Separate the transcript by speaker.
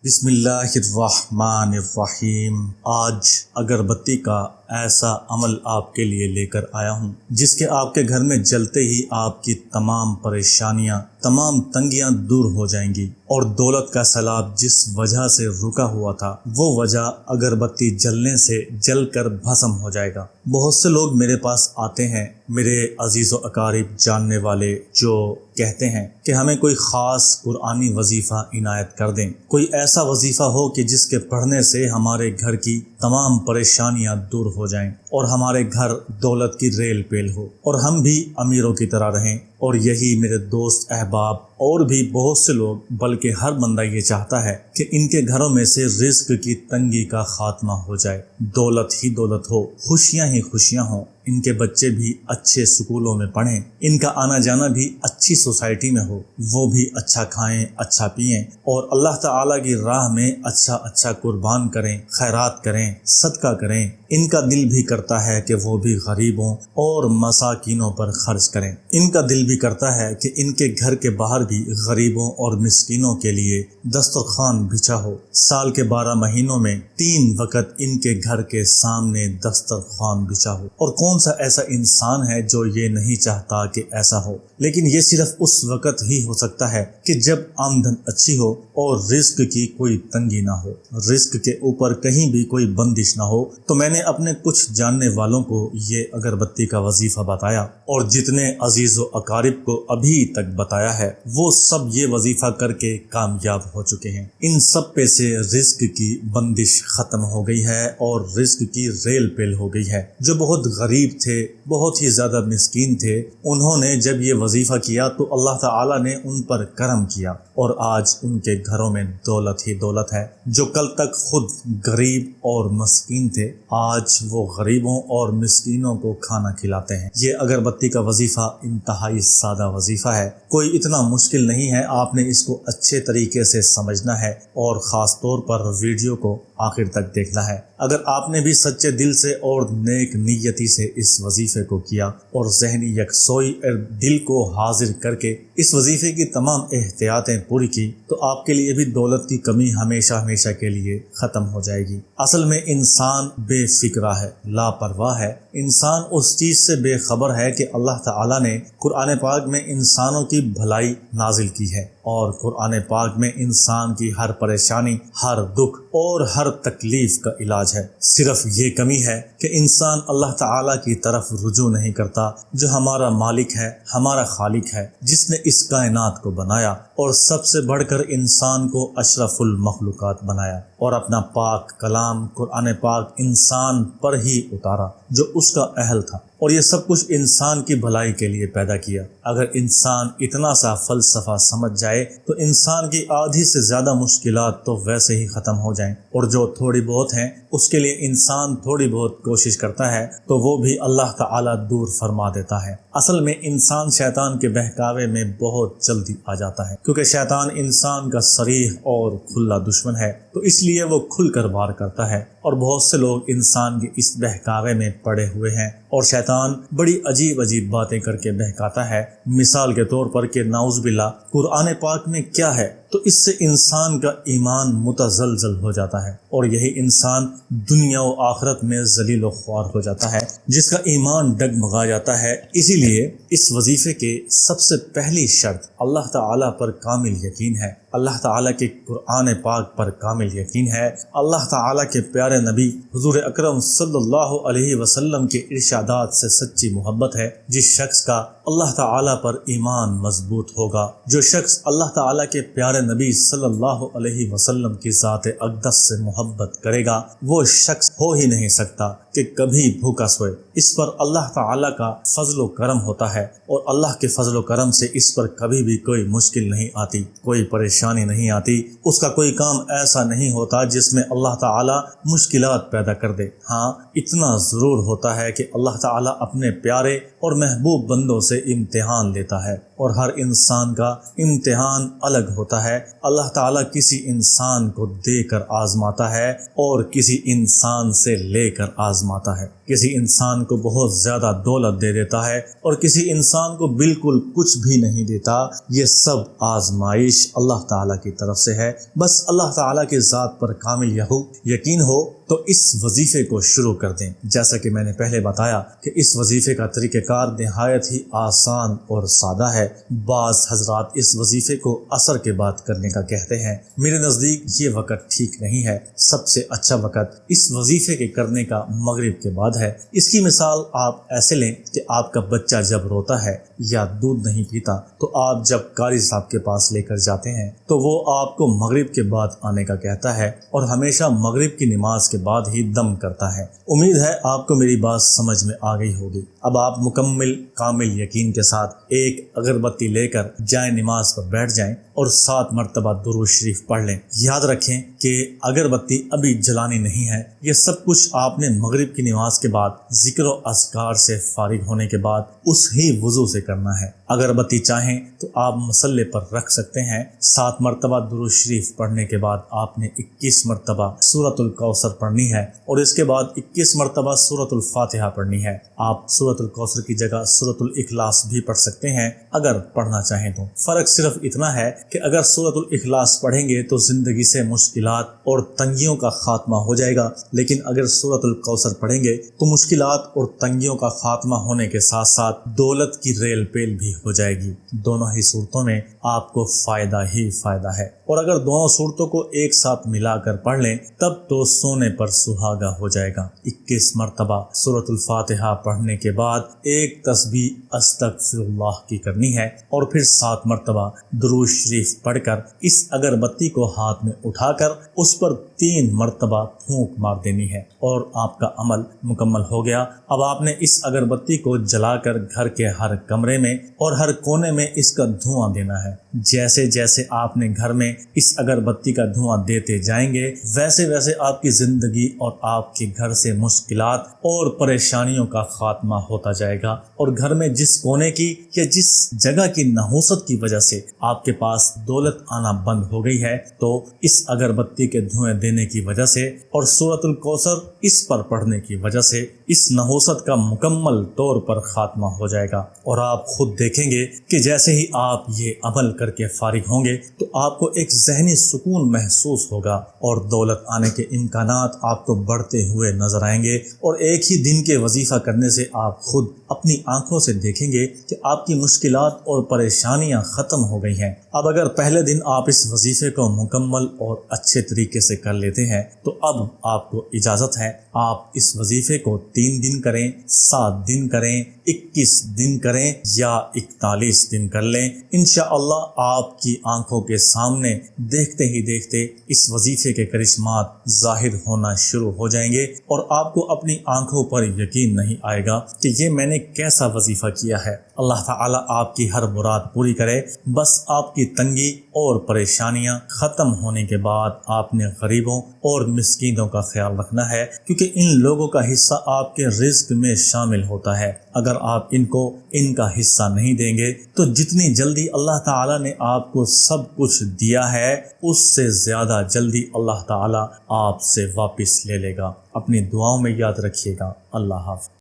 Speaker 1: بسم اللہ الرحمن الرحیم۔ آج اگربتی کا ایسا عمل آپ کے لیے لے کر آیا ہوں جس کے آپ کے گھر میں جلتے ہی آپ کی تمام پریشانیاں، تمام تنگیاں دور ہو جائیں گی، اور دولت کا سیلاب جس وجہ سے رکا ہوا تھا وہ وجہ اگربتی جلنے سے جل کر بھسم ہو جائے گا۔ بہت سے لوگ میرے پاس آتے ہیں، میرے عزیز و اقارب جاننے والے، جو کہتے ہیں کہ ہمیں کوئی خاص قرآنی وظیفہ عنایت کر دیں، کوئی ایسا وظیفہ ہو کہ جس کے پڑھنے سے ہمارے گھر کی تمام پریشانیاں دور ہو جائیں اور ہمارے گھر دولت کی ریل پیل ہو اور ہم بھی امیروں کی طرح رہیں۔ اور یہی میرے دوست احباب اور بھی بہت سے لوگ، بلکہ ہر بندہ یہ چاہتا ہے کہ ان کے گھروں میں سے رزق کی تنگی کا خاتمہ ہو جائے، دولت ہی دولت ہو، خوشیاں ہی خوشیاں ہوں، ان کے بچے بھی اچھے سکولوں میں پڑھیں، ان کا آنا جانا بھی اچھی سوسائٹی میں ہو، وہ بھی اچھا کھائیں، اچھا پئیں، اور اللہ تعالیٰ کی راہ میں اچھا قربان کریں، خیرات کریں، صدقہ کریں۔ ان کا دل بھی کرتا ہے کہ وہ بھی غریبوں اور مساکینوں پر خرچ کریں، ان کا دل بھی کرتا ہے کہ ان کے گھر کے باہر بھی غریبوں اور مسکینوں کے لیے دسترخوان بچھا ہو۔ سال کے 12 مہینوں میں 3 وقت ان کے گھر کے سامنے دسترخوان بچھا ہو، اور کون سا ایسا انسان ہے جو یہ نہیں چاہتا کہ ایسا ہو؟ لیکن یہ صرف اس وقت ہی ہو سکتا ہے کہ جب آمدن اچھی ہو اور رزق کی کوئی تنگی نہ ہو، رزق کے اوپر کہیں بھی کوئی بندش نہ ہو۔ تو میں نے اپنے کچھ جاننے والوں کو یہ اگربتی کا وظیفہ بتایا، اور جتنے عزیز و اقارب کو ابھی تک بتایا ہے وہ سب یہ وظیفہ کر کے کامیاب ہو چکے ہیں۔ ان سب پہ سے رزق کی بندش ختم ہو گئی ہے اور رزق کی ریل پیل ہو گئی ہے۔ جو بہت غریب تھے، بہت ہی زیادہ مسکین تھے، انہوں نے جب یہ وظیفہ کیا تو اللہ تعالیٰ نے ان پر کرم کیا، اور آج ان کے گھروں میں دولت ہی دولت ہے۔ جو کل تک خود غریب اور مسکین تھے، آج وہ غریبوں اور مسکینوں کو کھانا کھلاتے ہیں۔ یہ اگربتی کا وظیفہ انتہائی سادہ وظیفہ ہے، کوئی اتنا مشکل نہیں ہے۔ آپ نے اس کو اچھے طریقے سے سمجھنا ہے اور خاص طور پر ویڈیو کو آخر تک دیکھنا ہے۔ اگر آپ نے بھی سچے دل سے اور نیک نیتی سے اس وظیفے کو کیا اور ذہنی یکسوئی اور دل کو حاضر کر کے اس وظیفے کی تمام احتیاطیں پوری کی، تو آپ کے لیے بھی دولت کی کمی ہمیشہ کے لیے ختم ہو جائے گی۔ اصل میں انسان بے فکرہ ہے، لاپرواہ ہے، انسان اس چیز سے بے خبر ہے کہ اللہ تعالیٰ نے قرآن پاک میں انسانوں کی بھلائی نازل کی ہے، اور قرآن پاک میں انسان کی ہر پریشانی، ہر دکھ اور ہر تکلیف کا علاج ہے۔ صرف یہ کمی ہے کہ انسان اللہ تعالیٰ کی طرف رجوع نہیں کرتا، جو ہمارا مالک ہے، ہمارا خالق ہے، جس نے اس کائنات کو بنایا اور سب سے بڑھ کر انسان کو اشرف المخلوقات بنایا، اور اپنا پاک کلام قرآن پاک انسان پر ہی اتارا جو اس کا اہل تھا، اور یہ سب کچھ انسان کی بھلائی کے لیے پیدا کیا۔ اگر انسان اتنا سا فلسفہ سمجھ جائے تو انسان کی آدھی سے زیادہ مشکلات تو ویسے ہی ختم ہو جائیں، اور جو تھوڑی بہت ہیں اس کے لیے انسان تھوڑی بہت کوشش کرتا ہے تو وہ بھی اللہ تعالیٰ دور فرما دیتا ہے۔ اصل میں انسان شیطان کے بہکاوے میں بہت جلدی آ جاتا ہے، کیونکہ شیطان انسان کا صریح اور کھلا دشمن ہے، تو اس لیے وہ کھل کر وار کرتا ہے، اور بہت سے لوگ انسان کے اس بہکاوے میں پڑے ہوئے ہیں، اور شیطان بڑی عجیب باتیں کر کے بہکاتا ہے۔ مثال کے طور پر کہ نعوذ باللہ قرآن پاک میں کیا ہے، تو اس سے انسان کا ایمان متزلزل ہو جاتا ہے، اور یہی انسان دنیا و آخرت میں ذلیل و خوار ہو جاتا ہے، جس کا ایمان ڈگمگا جاتا ہے۔ اسی لیے اس وظیفے کے سب سے پہلی شرط اللہ تعالیٰ پر کامل یقین ہے، اللہ تعالیٰ کے قرآن پاک پر کامل یقین ہے، اللہ تعالیٰ کے پیارے نبی حضور اکرم صلی اللہ علیہ وسلم کے ارشادات سے سچی محبت ہے۔ جس شخص کا اللہ تعالیٰ پر ایمان مضبوط ہوگا، جو شخص اللہ تعالیٰ کے پیارے نبی صلی اللہ علیہ وسلم کی ذات اقدس سے محبت کرے گا، وہ شخص ہو ہی نہیں سکتا کہ کبھی بھوکا سوئے۔ اس پر اللہ تعالیٰ کا فضل و کرم ہوتا ہے، اور اللہ کے فضل و کرم سے اس پر کبھی بھی کوئی مشکل نہیں آتی، کوئی پریشانی نہیں آتی، اس کا کوئی کام ایسا نہیں ہوتا جس میں اللہ تعالیٰ مشکلات پیدا کر دے۔ ہاں، اتنا ضرور ہوتا ہے کہ اللہ تعالیٰ اپنے پیارے اور محبوب بندوں سے امتحان لیتا ہے، اور ہر انسان کا امتحان الگ ہوتا ہے۔ ہے اللہ تعالیٰ کسی انسان کو دے کر آزماتا ہے اور کسی انسان سے لے کر آزماتا ہے۔ کسی انسان کو بہت زیادہ دولت دے دیتا ہے اور کسی انسان کو بالکل کچھ بھی نہیں دیتا۔ یہ سب آزمائش اللہ تعالیٰ کی طرف سے ہے۔ بس اللہ تعالیٰ کی ذات پر کامل یقین ہو تو اس وظیفے کو شروع کر دیں۔ جیسا کہ میں نے پہلے بتایا کہ اس وظیفے کا طریقہ کار نہایت ہی آسان اور سادہ ہے۔ بعض حضرات اس وظیفے کو عصر کے بعد کرنے کا کہتے ہیں، میرے نزدیک یہ وقت ٹھیک نہیں ہے۔ سب سے اچھا وقت اس وظیفے کے کرنے کا مغرب کے بعد ہے۔ اس کی مثال آپ ایسے لیں کہ آپ کا بچہ جب روتا ہے یا دودھ نہیں پیتا تو آپ جب قاری صاحب کے پاس لے کر جاتے ہیں تو وہ آپ کو مغرب کے بعد آنے کا کہتا ہے اور ہمیشہ مغرب کی نماز کے بعد ہی دم کرتا ہے۔ امید ہے آپ کو میری بات سمجھ میں آ گئی ہوگی۔ اب آپ مکمل کامل یقین کے ساتھ ایک اگربتی لے کر جائیں نماز پر بیٹھ جائیں اور 7 مرتبہ درود شریف پڑھ لیں۔ یاد رکھیں کہ اگربتی ابھی جلانی نہیں ہے، یہ سب کچھ آپ نے مغرب کی نماز کے بعد ذکر و اذکار سے فارغ ہونے کے بعد اس ہی وضو سے کرنا ہے۔ اگربتی چاہیں تو آپ مصلے پر رکھ سکتے ہیں۔ 7 مرتبہ درود شریف پڑھنے کے بعد آپ نے 21 مرتبہ سورۃ الکوثر پڑھنی ہے اور اس کے بعد 21 مرتبہ سورۃ الفاتحہ پڑھنی ہے۔ آپ سورۃ الکوثر کی جگہ سورۃ الاخلاص بھی پڑھ سکتے ہیں اگر پڑھنا چاہیں تو۔ فرق صرف اتنا ہے کہ اگر سورۃ الاخلاص پڑھیں گے تو زندگی سے مشکلات اور تنگیوں کا خاتمہ ہو جائے گا، لیکن اگر سورۃ الکوثر پڑھیں گے تو مشکلات اور تنگیوں کا خاتمہ ہونے کے ساتھ ساتھ دولت کی ریل پیل بھی ہو جائے گی۔ دونوں ہی صورتوں میں آپ کو فائدہ ہی فائدہ ہے، اور اگر دونوں صورتوں کو ایک ساتھ ملا کر پڑھ لیں تب تو سونے پر سہاگا ہو جائے گا۔ 21 مرتبہ سورۃ الفاتحہ پڑھنے کے بعد ایک تسبیح استغفر اللہ کی کرنی ہے اور پھر 7 مرتبہ درود شریف پڑھ کر اس اگربتی کو ہاتھ میں اٹھا کر اس پر 3 مرتبہ پھونک مار دینی ہے اور آپ کا عمل مکمل ہو گیا۔ اب آپ نے اس اگربتی کو جلا کر گھر کے ہر کمرے میں اور ہر کونے میں اس کا دھواں دینا ہے۔ جیسے جیسے آپ نے گھر میں اس اگربتی کا دھواں دیتے جائیں گے ویسے ویسے آپ کی زندگی اور آپ کے گھر سے مشکلات اور پریشانیوں کا خاتمہ ہوتا جائے گا، اور گھر میں جس کونے کی یا جس جگہ کی نحوست کی وجہ سے آپ کے پاس دولت آنا بند ہو گئی ہے تو اس اگربتی کے دھوئیں دینے کی وجہ سے اور سورۃ الکوثر اس پر پڑھنے کی وجہ سے اس نحوست کا مکمل طور پر خاتمہ ہو جائے گا، اور آپ خود دیکھیں گے کہ جیسے ہی آپ یہ عمل کر کے فارغ ہوں گے تو آپ کو ایک ذہنی سکون محسوس ہوگا اور دولت آنے کے امکانات آپ کو بڑھتے ہوئے نظر آئیں گے، اور ایک ہی دن کے وظیفہ کرنے سے آپ خود اپنی آنکھوں سے دیکھیں گے کہ آپ کی مشکلات اور پریشانیاں ختم ہو گئی ہیں۔ اب اگر پہلے دن آپ اس وظیفے کو مکمل اور اچھے طریقے سے کر لیتے ہیں تو اب آپ کو اجازت ہے آپ اس وظیفے کو 3 دن کریں، 7 دن کریں، 21 دن کریں یا 41 دن کر لیں۔ انشاءاللہ آپ کی آنکھوں کے سامنے دیکھتے ہی دیکھتے اس وظیفے کے کرشمات ظاہر ہونا شروع ہو جائیں گے، اور آپ کو اپنی آنکھوں پر یقین نہیں آئے گا کہ یہ میں نے کیسا وظیفہ کیا ہے۔ اللہ تعالیٰ آپ کی ہر مراد پوری کرے۔ بس آپ کی تنگی اور پریشانیاں ختم ہونے کے بعد آپ نے غریبوں اور مسکینوں کا خیال رکھنا ہے، کیونکہ ان لوگوں کا حصہ آپ کے رزق میں شامل ہوتا ہے۔ اگر آپ ان کو ان کا حصہ نہیں دیں گے تو جتنی جلدی اللہ تعالیٰ نے آپ کو سب کچھ دیا ہے اس سے زیادہ جلدی اللہ تعالیٰ آپ سے واپس لے لے گا۔ اپنی دعاؤں میں یاد رکھیے گا۔ اللہ حافظ۔